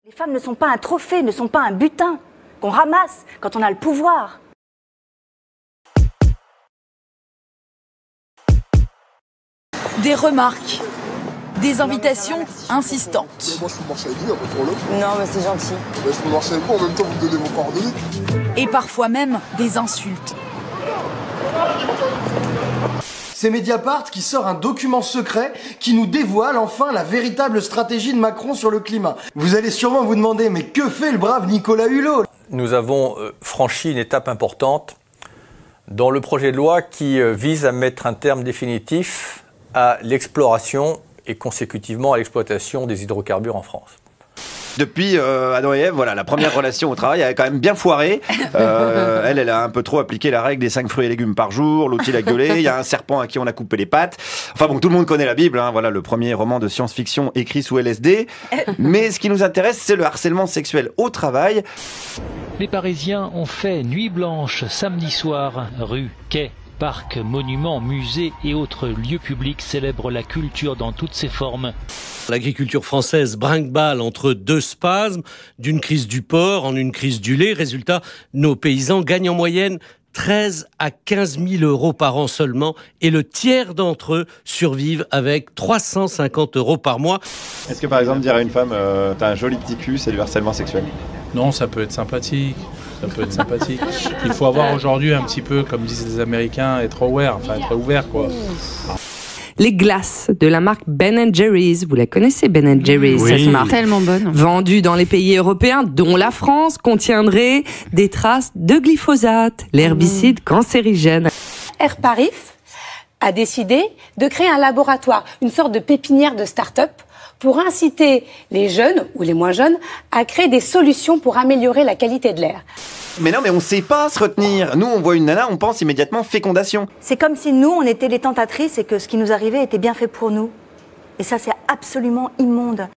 Les femmes ne sont pas un trophée, ne sont pas un butin qu'on ramasse quand on a le pouvoir. Des remarques, des invitations insistantes. Moi je peux marcher avec lui, après pour l'autre. Non mais c'est gentil. Je peux marcher avec vous, en même temps vous me donnez vos coordonnées. Et parfois même des insultes. C'est Mediapart qui sort un document secret qui nous dévoile enfin la véritable stratégie de Macron sur le climat. Vous allez sûrement vous demander, mais que fait le brave Nicolas Hulot? Nous avons franchi une étape importante dans le projet de loi qui vise à mettre un terme définitif à l'exploration et consécutivement à l'exploitation des hydrocarbures en France. Depuis Adam et Ève, voilà, la première relation au travail avait quand même bien foiré. Elle a un peu trop appliqué la règle des 5 fruits et légumes par jour. L'autre, il a gueulé. Il y a un serpent à qui on a coupé les pattes. Enfin bon, tout le monde connaît la Bible. Hein, voilà, le premier roman de science-fiction écrit sous LSD. Mais ce qui nous intéresse, c'est le harcèlement sexuel au travail. Les Parisiens ont fait nuit blanche samedi soir, rue, quai, parcs, monuments, musées et autres lieux publics célèbrent la culture dans toutes ses formes. L'agriculture française brinque-balle entre deux spasmes, d'une crise du porc en une crise du lait. Résultat, nos paysans gagnent en moyenne 13 à 15 000 euros par an seulement et le tiers d'entre eux survivent avec 350 euros par mois. Est-ce que par exemple dire à une femme t'as un joli petit cul, c'est du harcèlement sexuel? Non, ça peut être sympathique. Ça peut être sympathique. Il faut avoir aujourd'hui un petit peu, comme disent les Américains, être aware, enfin être ouvert quoi. Les glaces de la marque Ben & Jerry's, vous la connaissez Ben & Jerry's, oui. cette marque Tellement bonne. Vendue dans les pays européens, dont la France, contiendrait des traces de glyphosate, l'herbicide cancérigène. Air Paris a décidé de créer un laboratoire, une sorte de pépinière de start-up pour inciter les jeunes ou les moins jeunes à créer des solutions pour améliorer la qualité de l'air. Mais non, mais on sait pas se retenir. Nous, on voit une nana, on pense immédiatement fécondation. C'est comme si nous, on était les tentatrices et que ce qui nous arrivait était bien fait pour nous. Et ça, c'est absolument immonde.